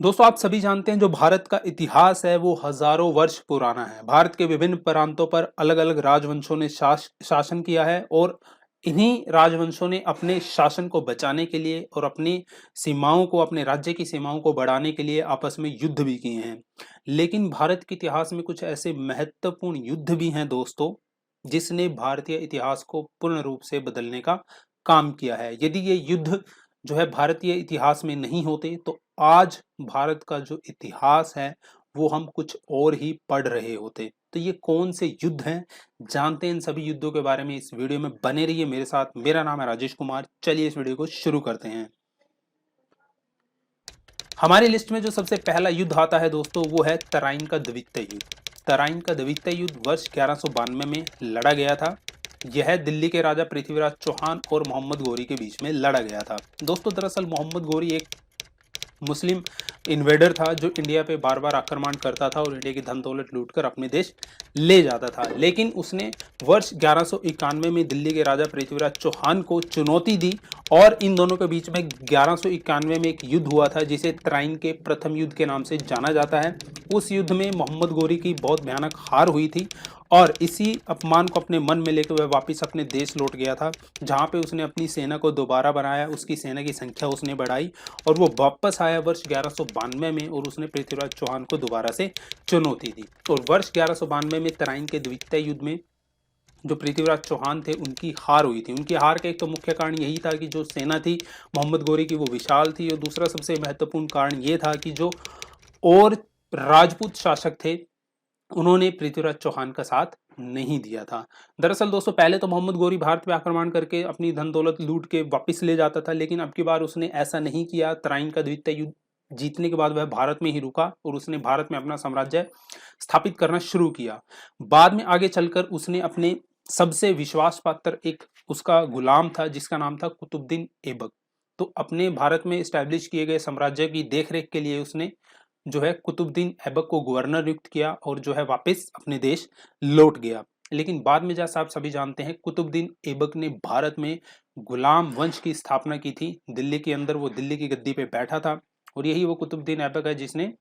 दोस्तों आप सभी जानते हैं जो भारत का इतिहास है वो हजारों वर्ष पुराना है। भारत के विभिन्न प्रांतों पर अलग-अलग राजवंशों ने शासन किया है और इन्हीं राजवंशों ने अपने शासन को बचाने के लिए और अपनी सीमाओं को, अपने राज्य की सीमाओं को बढ़ाने के लिए आपस में युद्ध भी किए हैं। लेकिन भारत के इतिहास में कुछ ऐसे महत्वपूर्ण युद्ध भी हैं दोस्तों, जिसने भारतीय इतिहास को पूर्ण रूप से बदलने का काम किया है। यदि ये युद्ध जो है भारतीय इतिहास में नहीं होते तो आज भारत का जो इतिहास है वो हम कुछ और ही पढ़ रहे होते। तो ये कौन से युद्ध हैं, जानते हैं इन सभी युद्धों के बारे में। इस वीडियो में बने रहिए मेरे साथ। मेरा नाम है राजेश कुमार। चलिए इस वीडियो को शुरू करते हैं। हमारी लिस्ट में जो सबसे पहला युद्ध आता है दोस्तों वो है तराइन का द्वितीय युद्ध। तराइन का द्वितीय युद्ध वर्ष 1192 में लड़ा गया था। यह दिल्ली के राजा पृथ्वीराज चौहान और मोहम्मद गौरी के बीच में लड़ा गया था। दोस्तों दरअसल मोहम्मद गौरी एक मुस्लिम इन्वेडर था जो इंडिया पे बार बार आक्रमण करता था और इंडिया की धन दौलत लूटकर अपने देश ले जाता था। लेकिन उसने वर्ष 1191 में दिल्ली के राजा पृथ्वीराज चौहान को चुनौती दी और इन दोनों के बीच में 1191 में एक युद्ध हुआ था जिसे तराइन के प्रथम युद्ध के नाम से जाना जाता है। उस युद्ध में मोहम्मद गौरी की बहुत भयानक हार हुई थी और इसी अपमान को अपने मन में लेकर वह वापस अपने देश लौट गया था, जहां पे उसने अपनी सेना को दोबारा बनाया, उसकी सेना की संख्या उसने बढ़ाई और वो वापस आया वर्ष 1192 में और उसने पृथ्वीराज चौहान को दोबारा से चुनौती दी। और वर्ष 1192 में तराइन के द्वितीय युद्ध में जो पृथ्वीराज चौहान थे उनकी हार हुई थी। उनकी हार का एक तो मुख्य कारण यही था कि जो सेना थी मोहम्मद गौरी की वो विशाल थी, और दूसरा सबसे महत्वपूर्ण कारण ये था कि जो और राजपूत शासक थे उन्होंने पृथ्वीराज चौहान का साथ नहीं दिया था। दरअसल दोस्तों पहले तो मोहम्मद गौरी भारत पे आक्रमण करके अपनी धन दौलत लूट के वापस ले जाता था, लेकिन अब की बार उसने ऐसा नहीं किया। तराइन का द्वितीय युद्ध जीतने के बाद वह भारत में ही रुका और उसने भारत में अपना साम्राज्य स्थापित करना शुरू किया। बाद में आगे चलकर उसने अपने सबसे विश्वास पात्र एक उसका गुलाम था जिसका नाम था कुतुबुद्दीन ऐबक। तो अपने भारत में स्टैब्लिश किए गए साम्राज्य की देखरेख के लिए उसने जो है कुतुबुद्दीन ऐबक को गवर्नर नियुक्त किया और जो है वापस अपने देश लौट गया। लेकिन बाद में जैसा आप सभी जानते हैं कुतुबुद्दीन ऐबक ने भारत में गुलाम वंश की स्थापना की थी। दिल्ली के अंदर वो दिल्ली की गद्दी पे बैठा था और यही वो कुतुबुद्दीन ऐबक है जिसने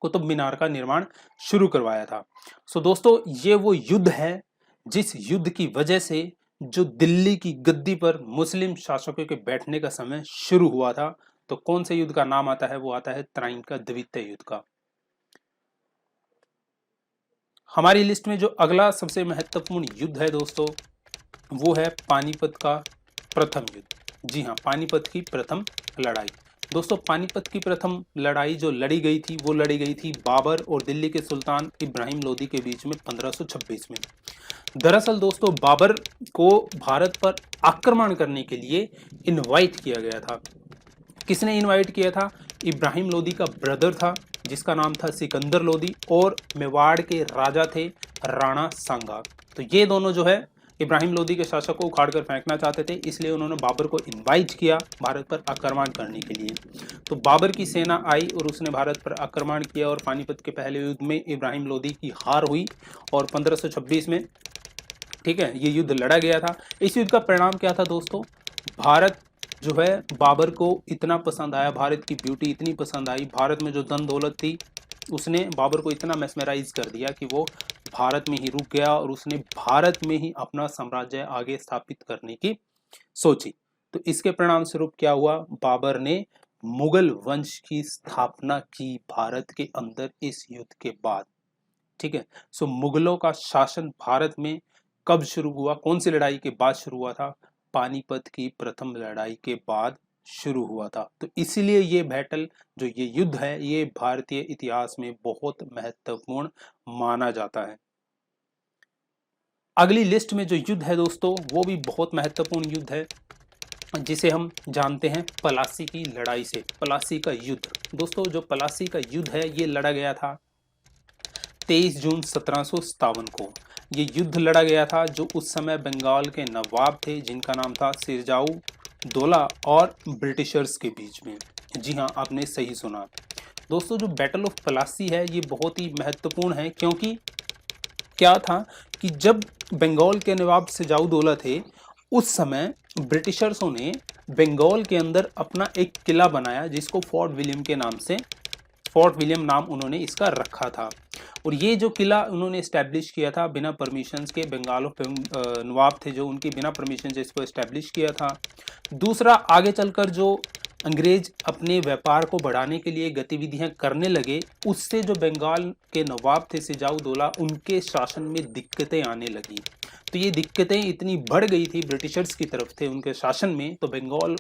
कुतुब मीनार का निर्माण शुरू करवाया था। सो दोस्तों ये वो युद्ध है जिस युद्ध की वजह से जो दिल्ली की गद्दी पर मुस्लिम शासकों के बैठने का समय शुरू हुआ था। तो कौन से युद्ध का नाम आता है? वो आता है तराइन का द्वितीय युद्ध का। हमारी लिस्ट में जो अगला सबसे महत्वपूर्ण युद्ध है दोस्तों वो है पानीपत का प्रथम युद्ध। जी हाँ, पानीपत की प्रथम लड़ाई। दोस्तों पानीपत की प्रथम लड़ाई जो लड़ी गई थी वो लड़ी गई थी बाबर और दिल्ली के सुल्तान इब्राहिम लोदी के बीच में 1526 में। दरअसल दोस्तों बाबर को भारत पर आक्रमण करने के लिए इनवाइट किया गया था। किसने इनवाइट किया था? इब्राहिम लोदी का ब्रदर था जिसका नाम था सिकंदर लोदी और मेवाड़ के राजा थे राणा सांगा। तो ये दोनों जो है इब्राहिम लोदी के शासक को उखाड़ कर फेंकना चाहते थे, इसलिए उन्होंने बाबर को इनवाइट किया भारत पर आक्रमण करने के लिए। तो बाबर की सेना आई और उसने भारत पर आक्रमण किया और पानीपत के पहले युद्ध में इब्राहिम लोदी की हार हुई और 1526 में ठीक है ये युद्ध लड़ा गया था। इस युद्ध का परिणाम क्या था दोस्तों? भारत जो है बाबर को इतना पसंद आया, भारत की ब्यूटी इतनी पसंद आई, भारत में जो धन दौलत थी उसने बाबर को इतना मेस्मराइज कर दिया कि वो भारत में ही रुक गया और उसने भारत में ही अपना साम्राज्य आगे स्थापित करने की सोची। तो इसके परिणाम स्वरूप क्या हुआ? बाबर ने मुगल वंश की स्थापना की भारत के अंदर इस युद्ध के बाद। ठीक है, सो मुगलों का शासन भारत में कब शुरू हुआ? कौन सी लड़ाई के बाद शुरू हुआ था? पानीपत की प्रथम लड़ाई के बाद शुरू हुआ था। तो इसीलिए ये बैटल जो ये युद्ध है ये भारतीय इतिहास में बहुत महत्वपूर्ण माना जाता है। अगली लिस्ट में जो युद्ध है दोस्तों वो भी बहुत महत्वपूर्ण युद्ध है जिसे हम जानते हैं पलासी की लड़ाई से। पलासी का युद्ध दोस्तों, जो पलासी का युद्ध है ये लड़ा गया था 23 जून 1757 को। ये युद्ध लड़ा गया था जो उस समय बंगाल के नवाब थे जिनका नाम था सिरजाऊ दौला और ब्रिटिशर्स के बीच में। जी हाँ, आपने सही सुना दोस्तों। जो बैटल ऑफ पलासी है ये बहुत ही महत्वपूर्ण है क्योंकि क्या था कि जब बंगाल के नवाब सिरजाऊ दौला थे उस समय ब्रिटिशर्सों ने बंगाल के अंदर अपना एक किला बनाया जिसको फोर्ट विलियम के नाम से फोर्ट विलियम नाम उन्होंने इसका रखा था। और ये जो किला उन्होंने इस्टेब्लिश किया था बिना परमिशंस के, बंगाल ऑफ नवाब थे जो, उनकी बिना परमिशन से इसको इस्टेब्लिश किया था। दूसरा, आगे चलकर जो अंग्रेज अपने व्यापार को बढ़ाने के लिए गतिविधियां करने लगे, उससे जो बंगाल के नवाब थे सिजाउद्दौला, उनके शासन में दिक्कतें आने लगी। तो ये दिक्कतें इतनी बढ़ गई थी ब्रिटिशर्स की तरफ थे उनके शासन में, तो बंगाल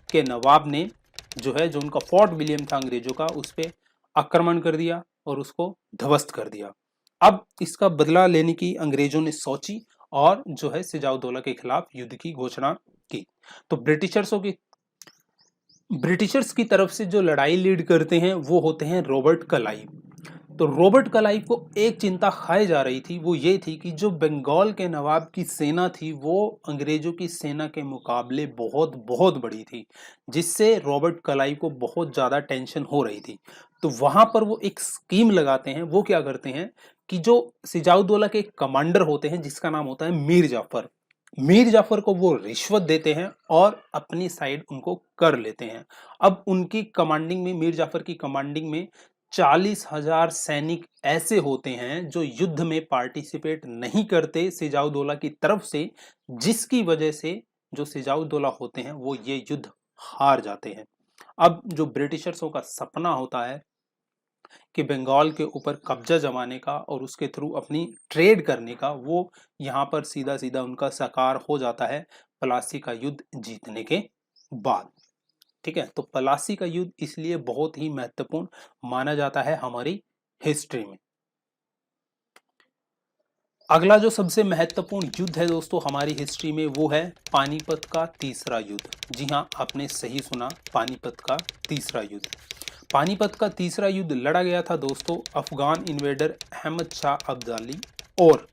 के नवाब ने जो है, जो उनका फोर्ट विलियम था अंग्रेजों का, उस पर आक्रमण कर दिया और उसको ध्वस्त कर दिया। अब इसका बदला लेने की अंग्रेजों ने सोची और जो है सिजाउद्दौला के खिलाफ युद्ध की घोषणा की। तो ब्रिटिशर्स की तरफ से जो लड़ाई लीड करते हैं वो होते हैं रॉबर्ट क्लाइव। तो रॉबर्ट क्लाइव को एक चिंता खाई जा रही थी, वो ये थी कि जो बंगाल के नवाब की सेना थी वो अंग्रेजों की सेना के मुकाबले बहुत बहुत बड़ी थी, जिससे रॉबर्ट क्लाइव को बहुत ज़्यादा टेंशन हो रही थी। तो वहाँ पर वो एक स्कीम लगाते हैं। वो क्या करते हैं कि जो सिजाउद्दौला के कमांडर होते हैं जिसका नाम होता है मीर जाफर को वो रिश्वत देते हैं और अपनी साइड उनको कर लेते हैं। अब उनकी कमांडिंग में, मीर जाफर की कमांडिंग में 40,000 सैनिक ऐसे होते हैं जो युद्ध में पार्टिसिपेट नहीं करते सिजाउद्दौला की तरफ से, जिसकी वजह से जो सिजाउद्दौला होते हैं वो ये युद्ध हार जाते हैं। अब जो ब्रिटिशर्सों का सपना होता है कि बंगाल के ऊपर कब्जा जमाने का और उसके थ्रू अपनी ट्रेड करने का, वो यहाँ पर सीधा सीधा उनका साकार हो जाता है प्लासी का युद्ध जीतने के बाद। ठीक है, तो प्लासी का युद्ध इसलिए बहुत ही महत्वपूर्ण माना जाता है हमारी हिस्ट्री में। अगला जो सबसे महत्वपूर्ण युद्ध है दोस्तों हमारी हिस्ट्री में, वो है पानीपत का तीसरा युद्ध। जी हाँ, आपने सही सुना, पानीपत का तीसरा युद्ध। पानीपत का तीसरा युद्ध लड़ा गया था दोस्तों अफगान इन्वेडर अहमद शाह अब्दाली और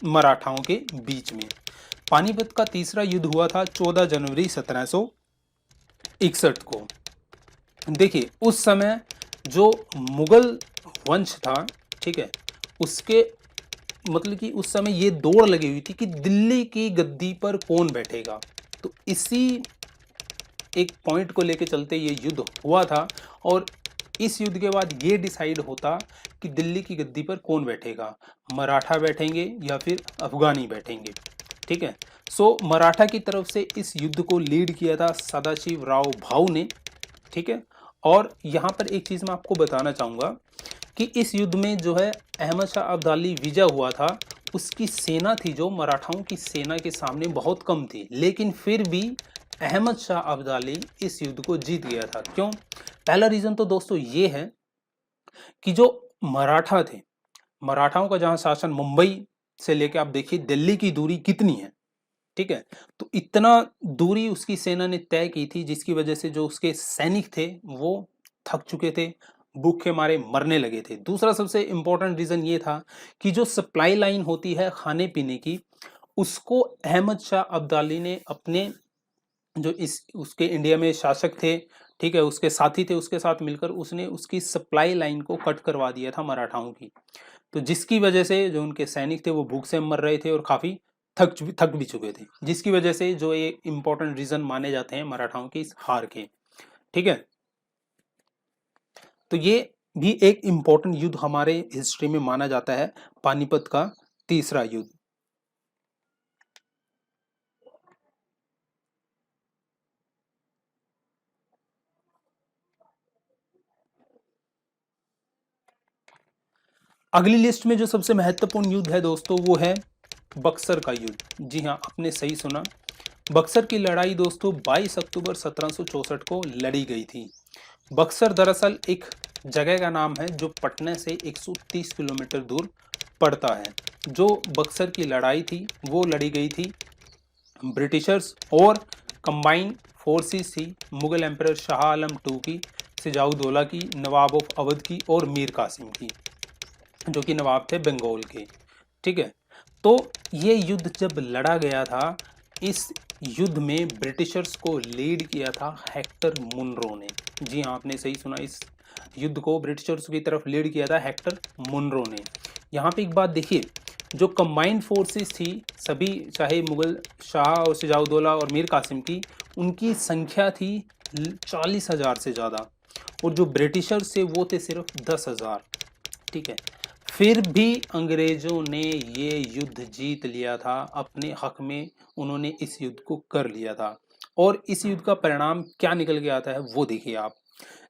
मराठाओं के बीच में। पानीपत का तीसरा युद्ध हुआ था 14 जनवरी 1761 को। देखिए, उस समय जो मुगल वंश था, ठीक है, उसके मतलब कि उस समय ये दौड़ लगी हुई थी कि दिल्ली की गद्दी पर कौन बैठेगा। तो इसी एक पॉइंट को लेकर चलते ये युद्ध हुआ था और इस युद्ध के बाद ये डिसाइड होता कि दिल्ली की गद्दी पर कौन बैठेगा, मराठा बैठेंगे या फिर अफगानी बैठेंगे। ठीक है, सो मराठा की तरफ से इस युद्ध को लीड किया था सदाशिव राव भाऊ ने। ठीक है, और यहाँ पर एक चीज़ मैं आपको बताना चाहूँगा कि इस युद्ध में जो है अहमद शाह अब्दाली विजय हुआ था, उसकी सेना थी जो मराठाओं की सेना के सामने बहुत कम थी, लेकिन फिर भी अहमद शाह अब्दाली इस युद्ध को जीत गया था। क्यों? पहला रीजन तो दोस्तों ये है कि जो मराठा थे, मराठाओं का जहां शासन मुंबई से लेके आप देखिए दिल्ली की दूरी कितनी है। ठीक है, तो इतना दूरी उसकी सेना ने तय की थी, जिसकी वजह से जो उसके सैनिक थे वो थक चुके थे, भूखे मारे मरने लगे थे। दूसरा सबसे इंपॉर्टेंट रीजन ये था कि जो सप्लाई लाइन होती है खाने पीने की, उसको अहमद शाह अब्दाली ने अपने जो इस उसके इंडिया में शासक थे, ठीक है, उसके साथी थे, उसके साथ मिलकर उसने उसकी सप्लाई लाइन को कट करवा दिया था मराठाओं की। तो जिसकी वजह से जो उनके सैनिक थे वो भूख से मर रहे थे और काफी थक भी चुके थे, जिसकी वजह से जो ये इंपॉर्टेंट रीजन माने जाते हैं मराठाओं की इस हार के। ठीक है, तो ये भी एक इंपॉर्टेंट युद्ध हमारे हिस्ट्री में माना जाता है, पानीपत का तीसरा युद्ध। अगली लिस्ट में जो सबसे महत्वपूर्ण युद्ध है दोस्तों वो है बक्सर का युद्ध। जी हाँ, आपने सही सुना, बक्सर की लड़ाई दोस्तों 22 अक्टूबर 1764 को लड़ी गई थी। बक्सर दरअसल एक जगह का नाम है जो पटना से 130 किलोमीटर दूर पड़ता है। जो बक्सर की लड़ाई थी वो लड़ी गई थी ब्रिटिशर्स और कंबाइंड फोर्सेस थी मुगल एम्परर शाह आलम II की, सिजाउद्दौला की, नवाब ऑफ अवध की और मीर कासिम की, जो कि नवाब थे बंगाल के। ठीक है, तो ये युद्ध जब लड़ा गया था, इस युद्ध में ब्रिटिशर्स को लीड किया था हेक्टर मुनरो ने। जी हाँ, आपने सही सुना, इस युद्ध को ब्रिटिशर्स की तरफ लीड किया था हेक्टर मुनरो ने। यहाँ पे एक बात देखिए, जो कंबाइंड फोर्सेस थी सभी, चाहे मुगल शाह और सिजाउद्दौला और मीर कासिम की, उनकी संख्या थी 40,000 से ज़्यादा, और जो ब्रिटिशर्स थे वो थे सिर्फ 10,000। ठीक है, फिर भी अंग्रेजों ने ये युद्ध जीत लिया था अपने हक में, उन्होंने इस युद्ध को कर लिया था। और इस युद्ध का परिणाम क्या निकल के आता है वो देखिए आप।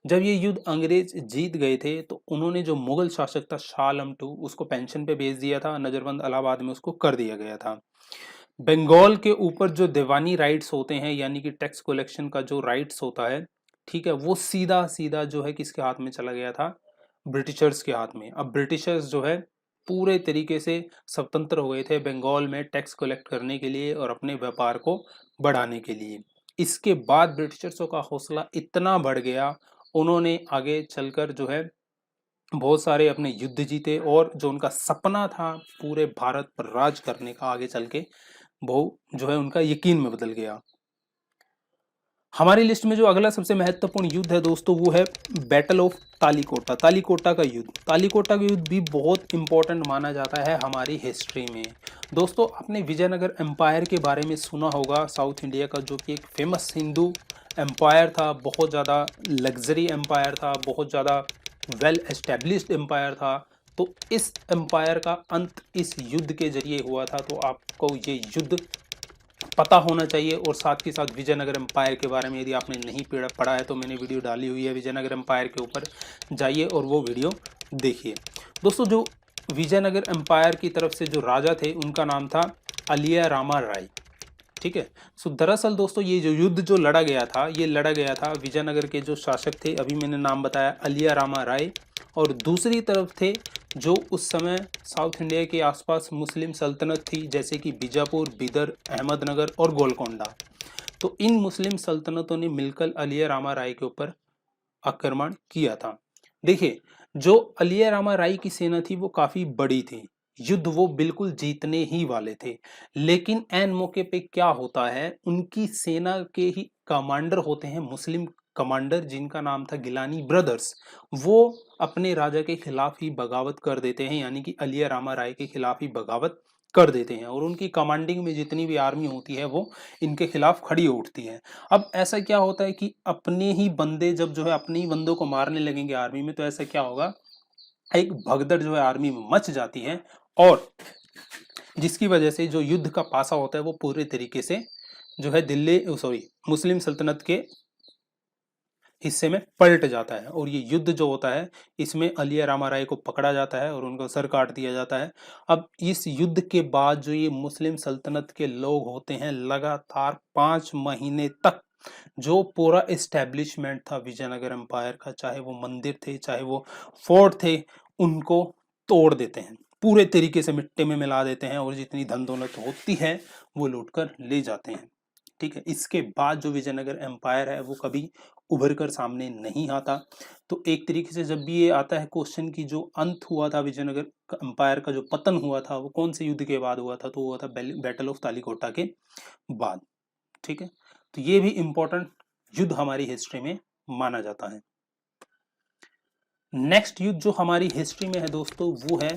जब ये युद्ध अंग्रेज जीत गए थे तो उन्होंने जो मुगल शासक था शाह आलम टू, उसको पेंशन पे भेज दिया था, नजरबंद इलाहाबाद में उसको कर दिया गया था। बंगाल के ऊपर जो दीवानी राइट्स होते हैं, यानी कि टैक्स कलेक्शन का जो राइट्स होता है, ठीक है, वो सीधा सीधा जो है किसके हाथ में चला गया था, ब्रिटिशर्स के हाथ में। अब ब्रिटिशर्स जो है पूरे तरीके से स्वतंत्र हो गए थे बंगाल में टैक्स कलेक्ट करने के लिए और अपने व्यापार को बढ़ाने के लिए। इसके बाद ब्रिटिशर्सों का हौसला इतना बढ़ गया, उन्होंने आगे चलकर जो है बहुत सारे अपने युद्ध जीते, और जो उनका सपना था पूरे भारत पर राज करने का, आगे चल के वो जो है उनका यकीन में बदल गया। हमारी लिस्ट में जो अगला सबसे महत्वपूर्ण युद्ध है दोस्तों वो है बैटल ऑफ तालीकोटा। तालीकोटा का युद्ध, तालीकोटा का युद्ध भी बहुत इंपॉर्टेंट माना जाता है हमारी हिस्ट्री में। दोस्तों आपने विजयनगर एम्पायर के बारे में सुना होगा, साउथ इंडिया का जो कि एक फेमस हिंदू एम्पायर था, बहुत ज़्यादा लग्जरी एम्पायर था, बहुत ज़्यादा वेल एस्टेब्लिश्ड एम्पायर था। तो इस एम्पायर का अंत इस युद्ध के जरिए हुआ था, तो आपको ये युद्ध पता होना चाहिए। और साथ के साथ विजयनगर एम्पायर के बारे में यदि आपने नहीं पढ़ा है तो मैंने वीडियो डाली हुई है विजयनगर एम्पायर के ऊपर, जाइए और वो वीडियो देखिए। दोस्तों जो विजयनगर एम्पायर की तरफ से जो राजा थे उनका नाम था अलिया रामा राय। ठीक है, सो दरअसल दोस्तों ये जो युद्ध जो लड़ा गया था, ये लड़ा गया था विजयनगर के जो शासक थे, अभी मैंने नाम बताया अलिया रामा राय, और दूसरी तरफ थे जो उस समय साउथ इंडिया के आसपास मुस्लिम सल्तनत थी, जैसे कि बीजापुर, बिदर, अहमदनगर और गोलकोंडा। तो इन मुस्लिम सल्तनतों ने मिलकर अलिया रामा राय के ऊपर आक्रमण किया था। देखिए जो अलिया रामा राय की सेना थी वो काफी बड़ी थी, युद्ध वो बिल्कुल जीतने ही वाले थे, लेकिन एन मौके पे क्या होता है, उनकी सेना के ही कमांडर होते हैं मुस्लिम कमांडर, जिनका नाम था गिलानी ब्रदर्स, वो अपने राजा के खिलाफ ही बगावत कर देते हैं, यानी कि अलिया रामा राय के खिलाफ ही बगावत कर देते हैं, और उनकी कमांडिंग में जितनी भी आर्मी होती है वो इनके खिलाफ खड़ी उठती है। अब ऐसा क्या होता है कि अपने ही बंदे जब जो है अपने ही बंदों को मारने लगेंगे आर्मी में, तो ऐसा क्या होगा, एक भगदड़ जो है आर्मी में मच जाती है, और जिसकी वजह से जो युद्ध का पासा होता है वो पूरे तरीके से जो है मुस्लिम सल्तनत के हिस्से में पलट जाता है। और ये युद्ध जो होता है इसमें अलिया रामा राय को पकड़ा जाता है और उनको सर काट दिया जाता है। अब इस युद्ध के बाद जो ये मुस्लिम सल्तनत के लोग होते हैं, लगातार 5 महीने तक जो पूरा एस्टेब्लिशमेंट था विजयनगर एम्पायर का, चाहे वो मंदिर थे चाहे वो फोर्ट थे, उनको तोड़ देते हैं, पूरे तरीके से मिट्टी में मिला देते हैं, और जितनी धन दौलत होती है वो लूट कर ले जाते हैं। ठीक है, इसके बाद जो विजयनगर एम्पायर है वो कभी उभर कर सामने नहीं आता। तो एक तरीके से जब भी ये आता है क्वेश्चन की, जो अंत हुआ था विजयनगर एम्पायर का, जो पतन हुआ था वो कौन से युद्ध के बाद हुआ था, तो हुआ था बैटल ऑफ तालीकोटा के बाद। ठीक है, तो ये भी इंपॉर्टेंट युद्ध हमारी हिस्ट्री में माना जाता है। नेक्स्ट युद्ध जो हमारी हिस्ट्री में है दोस्तों वो है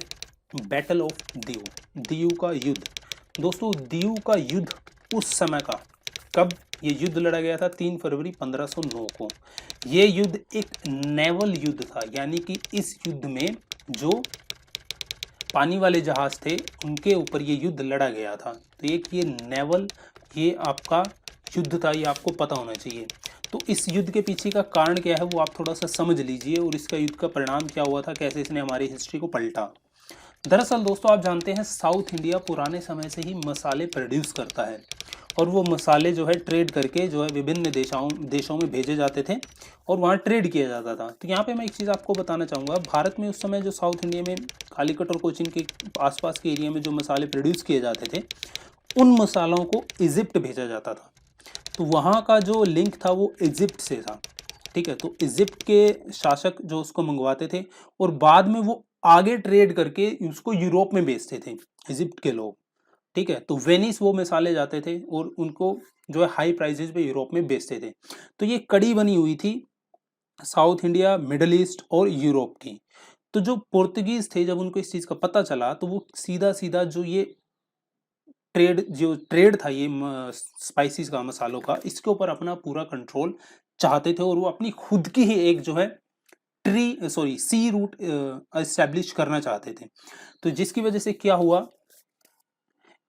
बैटल ऑफ दीव, दीव का युद्ध। दोस्तों दीव का युद्ध उस समय का, कब ये युद्ध लड़ा गया था, 3 फरवरी 1509 को। ये युद्ध एक नेवल युद्ध था, यानी कि इस युद्ध में जो पानी वाले जहाज थे उनके ऊपर ये युद्ध लड़ा गया था। तो एक ये नेवल, ये आपका युद्ध था, ये आपको पता होना चाहिए। तो इस युद्ध के पीछे का कारण क्या है वो आप थोड़ा सा समझ लीजिए, और इसका युद्ध का परिणाम क्या हुआ था, कैसे इसने हमारी हिस्ट्री को पलटा। दरअसल दोस्तों आप जानते हैं साउथ इंडिया पुराने समय से ही मसाले प्रोड्यूस करता है, और वो मसाले जो है ट्रेड करके जो है विभिन्न देशों में भेजे जाते थे और वहाँ ट्रेड किया जाता था। तो यहाँ पे मैं एक चीज़ आपको बताना चाहूँगा, भारत में उस समय जो साउथ इंडिया में कालीकट और कोचीन के आसपास के एरिया में जो मसाले प्रोड्यूस किए जाते थे, उन मसालों को इजिप्ट भेजा जाता था। तो वहाँ का जो लिंक था वो इजिप्ट से था। ठीक है, तो इजिप्ट के शासक जो उसको मंगवाते थे, और बाद में वो आगे ट्रेड करके उसको यूरोप में बेचते थे इजिप्ट के लोग। ठीक है, तो वेनिस वो मिसाले जाते थे और उनको जो है हाई प्राइसेस पे यूरोप में बेचते थे। तो ये कड़ी बनी हुई थी साउथ इंडिया, मिडल ईस्ट और यूरोप की। तो जो पुर्तगीज थे जब उनको इस चीज का पता चला, तो वो सीधा सीधा जो ये ट्रेड था ये स्पाइसेस का, मसालों का, इसके ऊपर अपना पूरा कंट्रोल चाहते थे, और वो अपनी खुद की ही एक जो है सी रूट एस्टेब्लिश करना चाहते थे। तो जिसकी वजह से क्या हुआ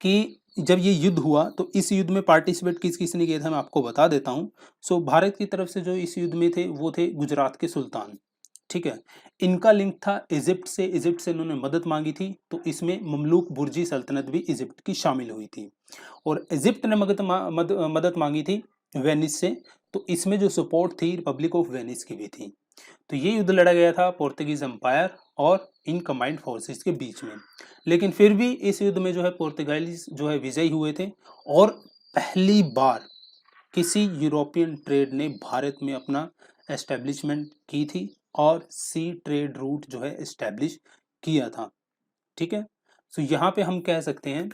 कि जब ये युद्ध हुआ तो इस युद्ध में पार्टिसिपेट किस किस ने किया था मैं आपको बता देता हूँ। सो भारत की तरफ से जो इस युद्ध में थे वो थे गुजरात के सुल्तान, ठीक है। इनका लिंक था इजिप्ट से इन्होंने मदद मांगी थी, तो इसमें ममलूक बुर्जी सल्तनत भी इजिप्ट की शामिल हुई थी। और इजिप्ट ने मदद मांगी थी वेनिस से, तो इसमें जो सपोर्ट थी रिपब्लिक ऑफ वेनिस की भी थी। तो ये युद्ध लड़ा गया था पोर्तुगीज एम्पायर और इन कंबाइंड फोर्सेस के बीच में। लेकिन फिर भी इस युद्ध में जो है पुर्तगालीज जो है विजयी हुए थे, और पहली बार किसी यूरोपियन ट्रेड ने भारत में अपना एस्टेब्लिशमेंट की थी और सी ट्रेड रूट जो है एस्टेब्लिश किया था, ठीक है। तो यहाँ पे हम कह सकते हैं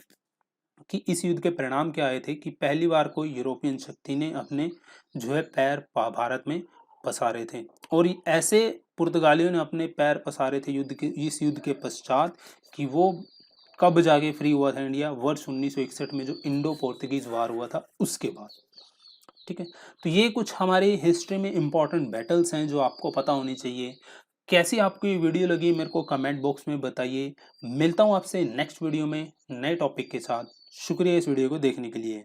कि इस युद्ध के परिणाम क्या आए थे कि पहली बार कोई यूरोपियन शक्ति ने अपने जो है पैर भारत में पसारे थे। और ऐसे पुर्तगालियों ने अपने पैर पसारे थे इस युद्ध के पश्चात कि वो कब जाके फ्री हुआ था इंडिया, वर्ष 1961 में जो इंडो पोर्तुगीज वार हुआ था उसके बाद, ठीक है। तो ये कुछ हमारी हिस्ट्री में इंपॉर्टेंट बैटल्स हैं जो आपको पता होनी चाहिए। कैसी आपको ये वीडियो लगी मेरे को कमेंट बॉक्स में बताइए। मिलता हूँ आपसे नेक्स्ट वीडियो में नए टॉपिक के साथ। शुक्रिया इस वीडियो को देखने के लिए।